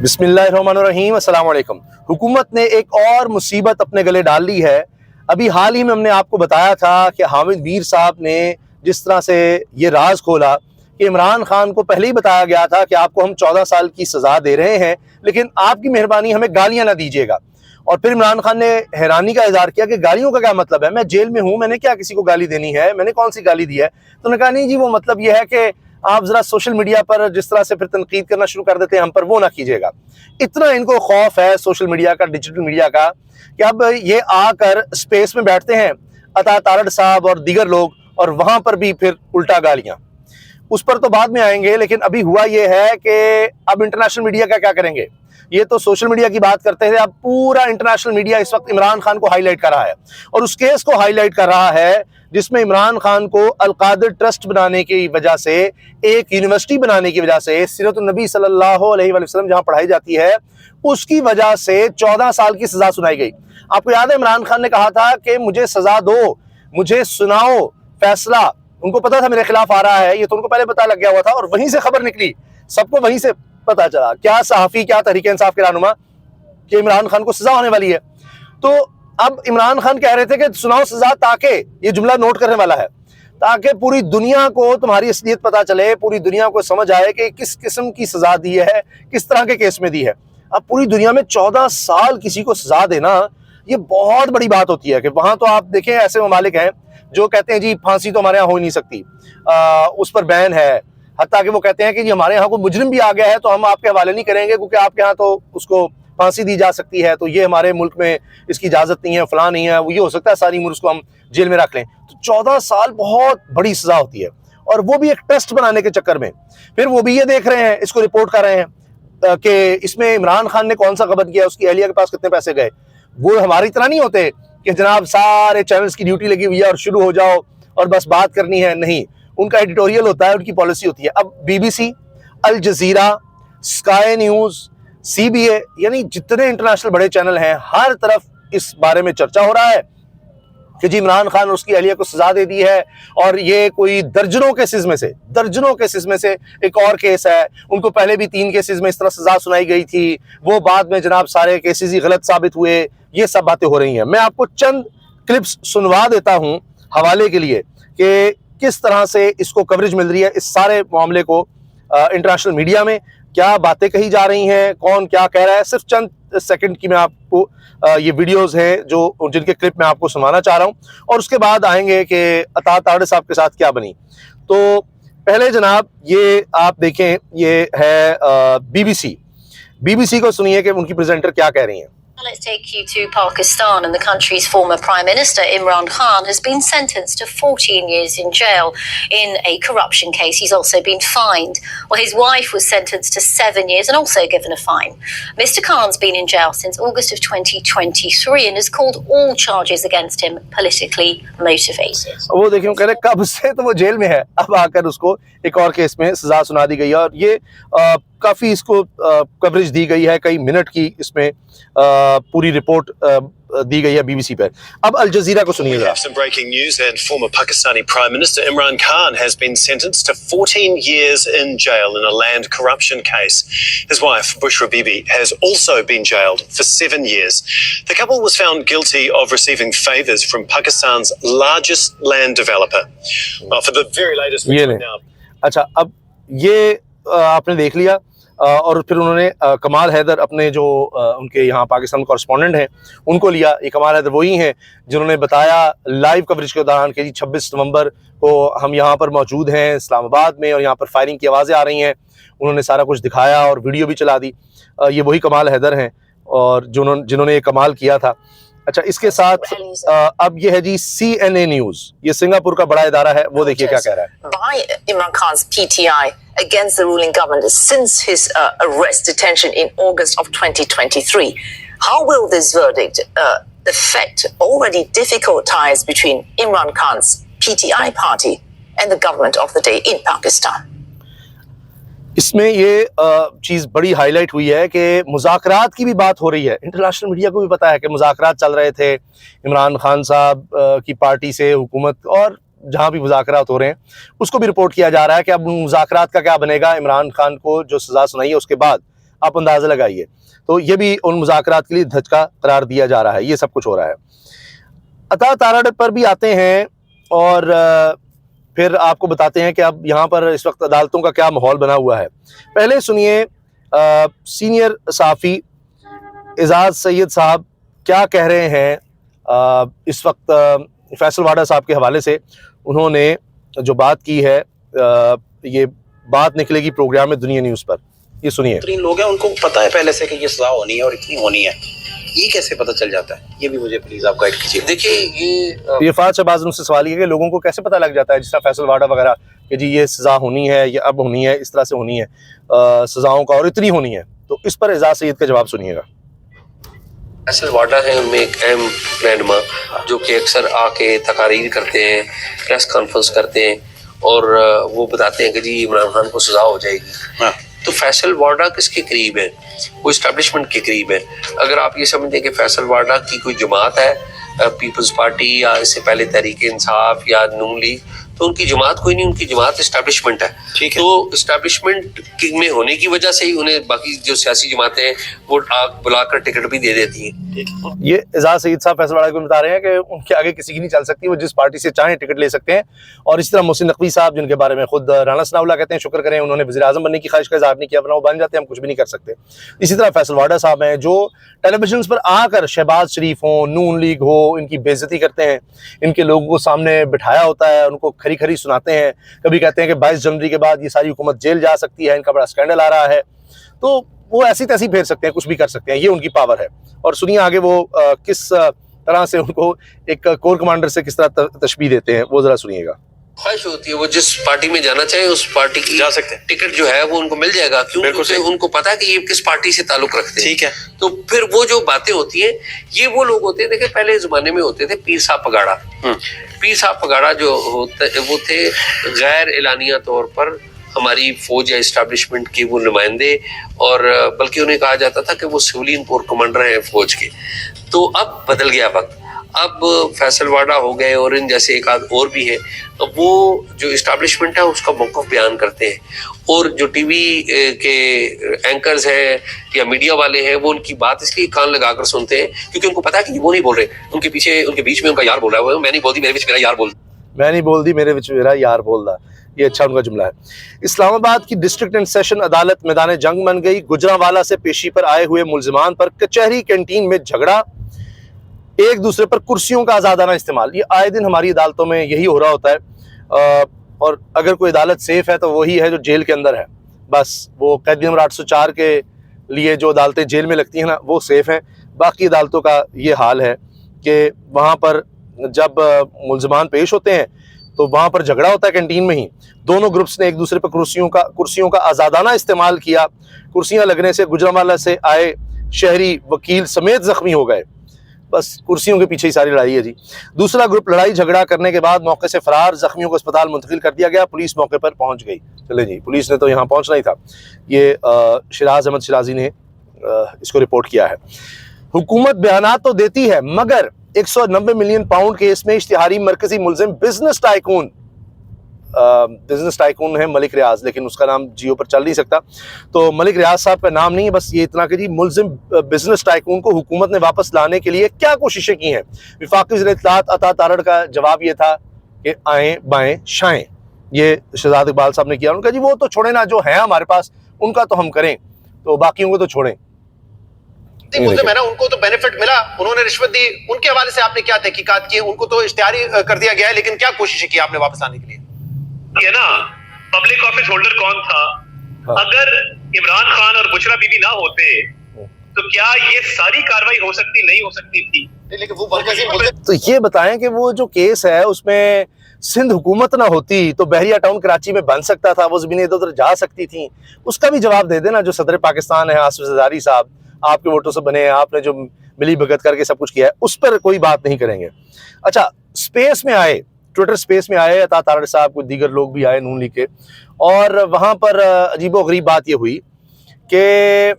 बिस्मिल्लाहिर्रहमानिर्रहीम, अस्सलाम वालेकुम। हुकूमत ने एक और मुसीबत अपने गले डाल ली है। अभी हाल ही में हमने आपको बताया था कि हामिद मीर साहब ने जिस तरह से ये राज खोला कि इमरान खान को पहले ही बताया गया था कि आपको हम 14 साल की सज़ा दे रहे हैं, लेकिन आपकी मेहरबानी हमें गालियां ना दीजिएगा। और फिर इमरान खान ने हैरानी का इजहार किया कि गालियों का क्या मतलब है, मैं जेल में हूँ, मैंने क्या किसी को गाली देनी है, मैंने कौन सी गाली दी है। तो उन्होंने कहा नहीं जी, वो मतलब ये है कि आप जरा सोशल मीडिया पर जिस तरह से फिर तनकीद करना शुरू कर देते हैं हम पर, वो ना कीजिएगा। इतना इनको खौफ है सोशल मीडिया का, डिजिटल मीडिया का, कि अब ये आकर स्पेस में बैठते हैं अता तारड़ साहब और दीगर लोग, और वहां पर भी फिर उल्टा गालियां। उस पर तो बाद में आएंगे, लेकिन अभी हुआ ये है कि अब इंटरनेशनल मीडिया का क्या करेंगे। ये तो सोशल मीडिया की बात करते थे, अब पूरा इंटरनेशनल मीडिया इस वक्त इमरान खान को हाईलाइट कर रहा है और उस केस को हाईलाइट कर रहा है जिसमें इमरान खान को अल-कादिर ट्रस्ट बनाने की वजह से, एक यूनिवर्सिटी बनाने की वजह से, सीरत नबी सल्लल्लाहु अलैहि वसल्लम जहां पढ़ाई जाती है उसकी वजह से 14 साल की सजा सुनाई गई। आपको याद है इमरान खान ने कहा था कि मुझे सजा दो, मुझे सुनाओ फैसला। उनको पता था मेरे खिलाफ आ रहा है, ये तो उनको पहले पता लग गया हुआ था और वहीं से खबर निकली, सबको वहीं से पता चला, क्या सहाफी, क्या तहरीक इंसाफ के रहनुमा, कि इमरान खान को सजा होने वाली है। तो अब इमरान खान कह रहे थे कि सुनाओ सजा, ताकि, ये जुमला नोट करने वाला है, ताकि पूरी दुनिया को तुम्हारी असलियत पता चले, पूरी दुनिया को समझ आए कि किस किस्म की सजा दी है, किस तरह के केस में दी है। अब पूरी दुनिया में 14 साल किसी को सजा देना ये बहुत बड़ी बात होती है। कि वहां तो आप देखें ऐसे ममालिक हैं जो कहते हैं जी फांसी तो हमारे यहाँ हो ही नहीं सकती, उस पर बैन है। हत्ता कि वो कहते हैं कि जी हमारे यहाँ कोई मुजरिम भी आ गया है तो हम आपके हवाले नहीं करेंगे क्योंकि आपके यहाँ तो उसको फांसी दी जा सकती है, तो ये हमारे मुल्क में इसकी इजाजत नहीं है, फलां नहीं है, वो ये हो सकता है सारी उम्र उसको हम जेल में रख लें। तो 14 साल बहुत बड़ी सजा होती है, और वो भी एक ट्रस्ट बनाने के चक्कर में। फिर वो भी ये देख रहे हैं, इसको रिपोर्ट कर रहे हैं कि इसमें इमरान खान ने कौन सा गबन किया, उसकी अहलिया के पास कितने पैसे गए। वो हमारी तरह नहीं होते कि जनाब सारे चैनल्स की ड्यूटी लगी हुई है और शुरू हो जाओ और बस बात करनी है, नहीं, उनका एडिटोरियल होता है, उनकी पॉलिसी होती है। अब बीबीसी, अल जजीरा, स्काई न्यूज, सीबीए, यानी जितने इंटरनेशनल बड़े चैनल हैं, हर तरफ इस बारे में चर्चा हो रहा है कि जी इमरान खान और उसकी अहलिया को सजा दे दी है। और ये कोई दर्जनों केसेस में से एक और केस है, उनको पहले भी 3 केसेस में इस तरह सजा सुनाई गई थी, वो बाद में जनाब सारे केसेस ही गलत साबित हुए। ये सब बातें हो रही हैं। मैं आपको चंद क्लिप्स सुनवा देता हूं हवाले के लिए कि किस तरह से इसको कवरेज मिल रही है, इस सारे मामले को इंटरनेशनल मीडिया में क्या बातें कही जा रही हैं, कौन क्या कह रहा है। सिर्फ चंद सेकंड की मैं आपको ये वीडियोस हैं जो जिनके क्लिप मैं आपको सुनाना चाह रहा हूं, और उसके बाद आएंगे कि अता तारड़ साहब के साथ क्या बनी। तो पहले जनाब ये आप देखें, ये है बीबीसी को सुनिए कि उनकी प्रेजेंटर क्या कह रही हैं। Let's take you to Pakistan, and the country's former Prime Minister Imran Khan has been sentenced to 14 years in jail in a corruption case. He's also been fined. Well, his wife was sentenced to 7 years and also given a fine. Mr. Khan's been in jail since August of 2023 and has called all charges against him politically motivated. वो देखिए, कह रहे कब से तो वो jail में है, अब आकर उसको एक और केस में सजा सुना दी गई है, और ये काफी इसको कवरेज दी गई है, कई मिनट की इसमें पूरी रिपोर्ट दी गई है बीबीसी पर। अब अल जजीरा को सुनिए जरा। Some breaking news, and former Pakistani Prime Minister Imran Khan has been sentenced to 14 years in jail in a land corruption case. His wife, Bushra Bibi, has also been jailed for 7 years. The couple was found guilty of receiving favours from Pakistan's largest land developer. Well, for the very latest now. अच्छा, अब ये आपने देख लिया, और फिर उन्होंने कमाल हैदर, अपने जो उनके यहाँ पाकिस्तान कॉरेस्पॉन्डेंट हैं, उनको लिया। ये कमाल हैदर वही हैं जिन्होंने बताया लाइव कवरेज के दौरान कि 26 नवंबर को हम यहाँ पर मौजूद हैं इस्लामाबाद में और यहाँ पर फायरिंग की आवाज़ें आ रही हैं। उन्होंने सारा कुछ दिखाया और वीडियो भी चला दी। ये वही कमाल हैदर हैं और जिन्होंने ये कमाल किया था। अच्छा, इसके साथ अब ये है जी CNN न्यूज़, ये सिंगापुर का बड़ा इदारा है, वो देखिए क्या कह रहा है। By Imran Khan's PTI against the ruling government since his arrest detention in August of 2023. How will this verdict affect already difficult ties between Imran Khan's PTI party and the government of the day in Pakistan? इसमें ये चीज़ बड़ी highlight हुई है कि मुज़ाकरात की भी बात हो रही है। इंटरनेशनल मीडिया को भी पता है कि मुज़ाकरात चल रहे थे इमरान खान साहब की पार्टी से हुकूमत, और जहाँ भी मुज़ाकरात हो रहे हैं उसको भी रिपोर्ट किया जा रहा है कि अब मुज़ाकरात का क्या बनेगा। इमरान खान को जो सज़ा सुनाई है उसके बाद आप अंदाज़ा लगाइए। तो ये भी उन मुज़ाकरात के लिए धचका करार दिया जा रहा है। ये सब कुछ हो रहा है। अता तारड़ पर भी आते हैं और फिर आपको बताते हैं कि अब यहाँ पर इस वक्त अदालतों का क्या माहौल बना हुआ है। पहले सुनिए सीनियर सहाफ़ी एजाज़ सैयद साहब क्या कह रहे हैं इस वक्त फैसल वाडा साहब के हवाले से। उन्होंने जो बात की है ये बात निकलेगी प्रोग्राम में दुनिया न्यूज़ पर, ये सुनिए। 3 लोग हैं, उनको पता है पहले से कि ये सजा होनी है और इतनी होनी है, ये कैसे पता चल जाता है? ये भी मुझे प्लीज आप गाइड कीजिए। देखिए ये फाज शहबाज उनसे सवाल ये कि लोगों को कैसे पता लग जाता है, जिस तरह फैसल वाडा वगैरह कि जी ये सजा होनी है, ये अब होनी है, इस तरह से होनी है सजाओं का और इतनी होनी है। तो इस पर एजाज सईद का जवाब सुनिएगा। फैसल वाडा है उनमें एक अहम रहनुमा जो कि अक्सर आके तकारीर करते हैं, प्रेस कॉन्फ्रेंस करते हैं और वो बताते हैं कि जी इमरान खान को सजा हो जाएगी। तो फैसल वाडा किसके करीब है? वो इस्टेब्लिशमेंट के करीब है। अगर आप ये समझते हैं कि फैसल वाडा की कोई जमात है, पीपल्स पार्टी या इससे पहले तहरीक इंसाफ या नून लीग, तो उनकी जमात कोई नहीं, उनकी जमात इस्टेब्लिशमेंट है। ठीक है। तो इस्टेब्लिशमेंट में होने की वजह से ही उन्हें बाकी जो सियासी जमातें हैं वो बुलाकर टिकट भी दे देती हैं। ये एजाज सईद साहब फैसल वाडा को बता रहे हैं कि उनके आगे किसी की नहीं चल सकती, वो जिस पार्टी से चाहें टिकट ले सकते हैं। और इसी तरह मोहसिन नकवी साहब, जिनके बारे में खुद राना सनाउल्लाह कहते हैं शुक्र करें उन्होंने वज़ीर आज़म बनने की ख्वाहिश का इज़हार नहीं किया, वरना वो बन जाते, हम कुछ भी नहीं कर सकते। इसी तरह फैसल वाडा साहब हैं जो टेलीविजन पर आकर शहबाज शरीफ हो, नून लीग हो, इनकी बेइज्जती करते हैं, इनके लोगों को सामने बिठाया होता है, उनको खरी खरी सुनाते हैं। कभी कहते हैं कि 22 जनवरी के बाद ये सारी हुकूमत जेल जा सकती है, इनका बड़ा स्कैंडल आ रहा है। तो वो ऐसी तैसी फेर सकते हैं, कुछ भी कर सकते हैं, ये उनकी पावर है। और सुनिए आगे वो किस तरह से उनको एक कोर कमांडर से किस तरह तशबीह देते हैं, वो जरा सुनिएगा। ख्वाहिश होती है वो जिस पार्टी में जाना चाहे उस पार्टी की जा सकते हैं, टिकट जो है वो उनको मिल जाएगा, क्योंकि उनको पता है कि ये किस पार्टी से ताल्लुक रखते हैं। ठीक है। तो फिर वो जो बातें होती है, ये वो लोग होते हैं, देखिए पहले जमाने में होते थे पीर साहब पगाड़ा। पीर साहब पगाड़ा जो होते वो थे गैर एलानिया तौर पर हमारी फौज या इस्टेब्लिशमेंट के वो नुमाइंदे, और बल्कि उन्हें कहा जाता था कि वो सिविलियन कोर कमांडर हैं फौज के। तो अब बदल गया वक्त, अब फैसल वाडा हो गए और इन जैसे एक आध और भी है, तो वो जो इस्टेब्लिशमेंट है उसका मौक़िफ़ बयान करते हैं। और जो टीवी के एंकर्स हैं या मीडिया वाले हैं वो उनकी बात इसलिए कान लगाकर सुनते हैं क्योंकि उनको पता है कि वो नहीं बोल रहे, उनके पीछे उनके बीच में उनका यार बोल रहा है। मैं नहीं बोलती मेरे बीच मेरा यार बोल, मैं नहीं बोलती मेरे बीच मेरा यार बोल रहा। ये अच्छा उनका जुमला है। इस्लामाबाद की डिस्ट्रिक्ट एंड सेशन अदालत मैदान जंग बन गई। गुजरांवाला से पेशी पर आए हुए मुलजिमान पर कचहरी कैंटीन में झगड़ा, एक दूसरे पर कुर्सियों का आज़ादाना इस्तेमाल। ये आए दिन हमारी अदालतों में यही हो रहा होता है। और अगर कोई अदालत सेफ है तो वही है जो जेल के अंदर है। बस वो कैदी नंबर 804 के लिए जो अदालतें जेल में लगती हैं ना, वो सेफ हैं। बाकी अदालतों का ये हाल है कि वहाँ पर जब मुलजिमान पेश होते हैं तो वहाँ पर झगड़ा होता है कैंटीन में ही। दोनों ग्रुप्स ने एक दूसरे पर कुर्सियों का आज़ादाना इस्तेमाल किया। कुर्सियाँ लगने से गुजरांवाला से आए शहरी वकील समेत जख्मी हो गए। बस कुर्सियों के पीछे ही सारी लड़ाई है जी। दूसरा ग्रुप लड़ाई झगड़ा करने के बाद मौके से फरार, जख्मियों को अस्पताल मुंतकिल कर दिया गया। पुलिस मौके पर पहुंच गई। चले जी, पुलिस ने तो यहाँ पहुंचना ही था। ये शिराज अहमद शिराजी ने इसको रिपोर्ट किया है। हुकूमत बयानात तो देती है मगर 190 मिलियन पाउंड केस में इश्तिहारी मरकजी मुलजिम बिजनेस टाइकून है मलिक रियाज, लेकिन उसका नाम जियो पर चल नहीं सकता, तो मलिक रियाज साहब का नाम नहीं है, बस ये इतना कि जी मुलजिम बिजनेस टाइकून को हुकूमत ने वापस लाने के लिए क्या कोशिशें की हैं। वफाकी वज़ीर इत्तलात अता तारड़ का जवाब ये था कि आएँ बाएँ शाएँ, ये शहजाद इकबाल साहब ने किया। उनका जी वो तो छोड़े ना, जो है हमारे पास उनका तो हम करें, तो बाकियों को तो छोड़ें। मुलजिम है ना, उनको तो बेनिफिट मिला, उन्होंने रिश्वत दी, उनके हवाले से आपने क्या तहकीकात की? उनको तो इश्तिहारी कर दिया गया है, लेकिन क्या कोशिश की आपने वापस आने के लिए? ये ना पब्लिक ऑफिस होल्डर कौन था? हाँ। अगर इमरान खान और बुशरा बीबी ना होते तो क्या ये सारी कार्रवाई हो सकती नहीं हो सकती थी? लेकिन वो मरकजी मुलजिम, तो ये बताएं कि वो जो केस है उसमें सिंध हुकूमत ना होती तो बहरिया टाउन कराची में बन सकता था, वो ज़मीनें इधर उधर जा सकती थी। उसका भी जवाब दे देना। जो सदर पाकिस्तान है आसिफ ज़रदारी साहब, आपके वोटों से बने हैं, आपने जो मिली भगत करके सब कुछ किया है, उस पर कोई बात नहीं करेंगे। अच्छा, स्पेस में आए, ट्विटर स्पेस में आए अता तारड़ साहब, कुछ दीगर लोग भी आए नून लीग के, और वहाँ पर अजीबोगरीब बात ये हुई कि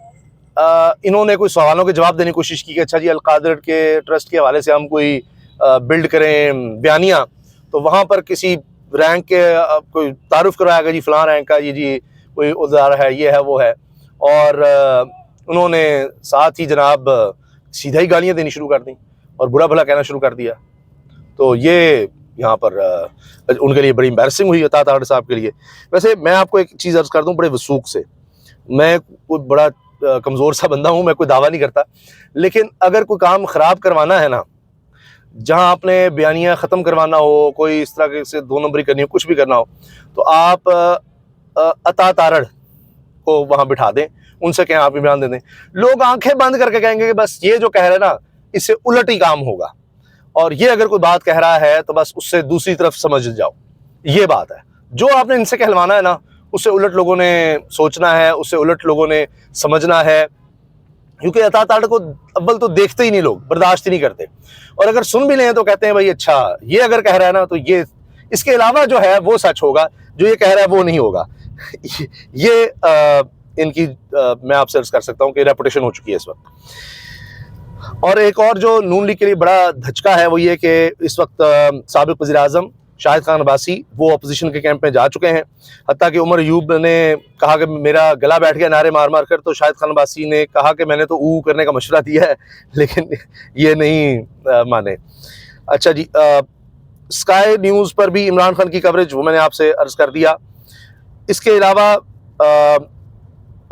इन्होंने कोई सवालों के जवाब देने की कोशिश की कि अच्छा जी अलकादिर के ट्रस्ट के हवाले से हम कोई बिल्ड करें बयानिया। तो वहाँ पर किसी रैंक के कोई तारुफ करवाया गया जी, फलां रैंक का, ये जी कोई उदार है, ये है वो है। और उन्होंने साथ ही जनाब सीधा ही गालियाँ देनी शुरू कर दी और बुरा भला कहना शुरू कर दिया। तो ये यहाँ पर उनके लिए बड़ी एम्बैरसिंग हुई अता तारड़ साहब के लिए। वैसे मैं आपको एक चीज़ अर्ज़ कर दूँ बड़े वसूख से, मैं कोई बड़ा कमज़ोर सा बंदा हूँ, मैं कोई दावा नहीं करता, लेकिन अगर कोई काम ख़राब करवाना है ना, जहाँ आपने बयानियाँ ख़त्म करवाना हो, कोई इस तरह से 2 नंबरी करनी हो, कुछ भी करना हो, तो आप अता तारड़ को वहाँ बिठा दें, उनसे कहें आप बयान दे दें। लोग आंखें बंद करके कहेंगे कि बस ये जो कह रहे हैं ना, इससे उलट ही काम होगा, और ये अगर कोई बात कह रहा है तो बस उससे दूसरी तरफ समझ जाओ। ये बात है, जो आपने इनसे कहलवाना है ना, उससे उलट लोगों ने सोचना है, उससे उलट लोगों ने समझना है, क्योंकि अता तारड़ को अव्वल तो देखते ही नहीं लोग, बर्दाश्त ही नहीं करते, और अगर सुन भी लें तो कहते हैं भाई अच्छा ये अगर कह रहा है ना तो ये इसके अलावा जो है वो सच होगा, जो ये कह रहा है वो नहीं होगा। ये इनकी मैं आपसे अर्ज कर सकता हूँ कि रेपुटेशन हो चुकी है इस वक्त। और एक और जो नून लीग के लिए बड़ा धचका है वो ये कि इस वक्त साबिक वज़ीर आज़म शाहिद खान अब्बासी वो अपोजिशन के कैंप में जा चुके हैं। हत्ता कि उमर अयूब ने कहा कि मेरा गला बैठ गया नारे मार मार कर, तो शाहिद खान अब्बासी ने कहा कि मैंने तो ऊ करने का मशवरा दिया है, लेकिन ये नहीं माने। अच्छा जी, स्काई न्यूज़ पर भी इमरान खान की कवरेज वो मैंने आपसे अर्ज़ कर दिया। इसके अलावा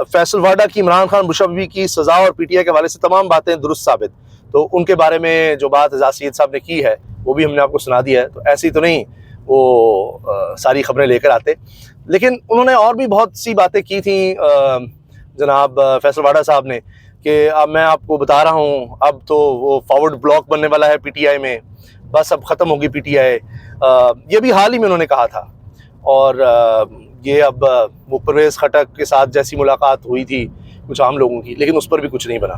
फैसल वाडा की इमरान खान बुशरा बीबी की सज़ा और PTI के हवाले से तमाम बातें दुरुस्त साबित, तो उनके बारे में जो बात एजाज सईद साहब ने की है वो भी हमने आपको सुना दिया है। तो ऐसी तो नहीं वो सारी खबरें लेकर आते, लेकिन उन्होंने और भी बहुत सी बातें की थी जनाब फैसल वाडा साहब ने, कि अब मैं आपको बता रहा हूँ अब तो वो फॉरवर्ड ब्लॉक बनने वाला है PTI में, बस अब ख़त्म होगी PTI। ये भी हाल ही में उन्होंने कहा था। और ये अब वो परवेज़ खटक के साथ जैसी मुलाकात हुई थी कुछ आम लोगों की, लेकिन उस पर भी कुछ नहीं बना।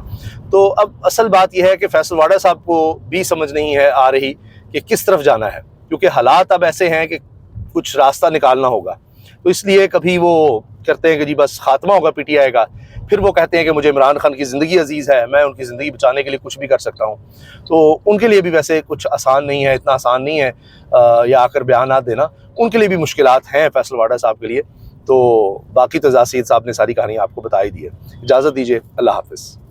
तो अब असल बात यह है कि फैसल वाडा साहब को भी समझ नहीं है आ रही कि किस तरफ जाना है, क्योंकि हालात अब ऐसे हैं कि कुछ रास्ता निकालना होगा। तो इसलिए कभी वो करते हैं कि जी बस ख़ात्मा होगा PTI का, फिर वो कहते हैं कि मुझे इमरान खान की ज़िंदगी अजीज़ है, मैं उनकी ज़िंदगी बचाने के लिए कुछ भी कर सकता हूँ। तो उनके लिए भी वैसे कुछ आसान नहीं है, इतना आसान नहीं है या आकर बयानात देना, उनके लिए भी मुश्किलात हैं फैसल वाडा साहब के लिए। तो बाकी तो एजाज सईद साहब ने सारी कहानी आपको बता ही दी है। इजाज़त दीजिए, अल्लाह हाफ़िज़।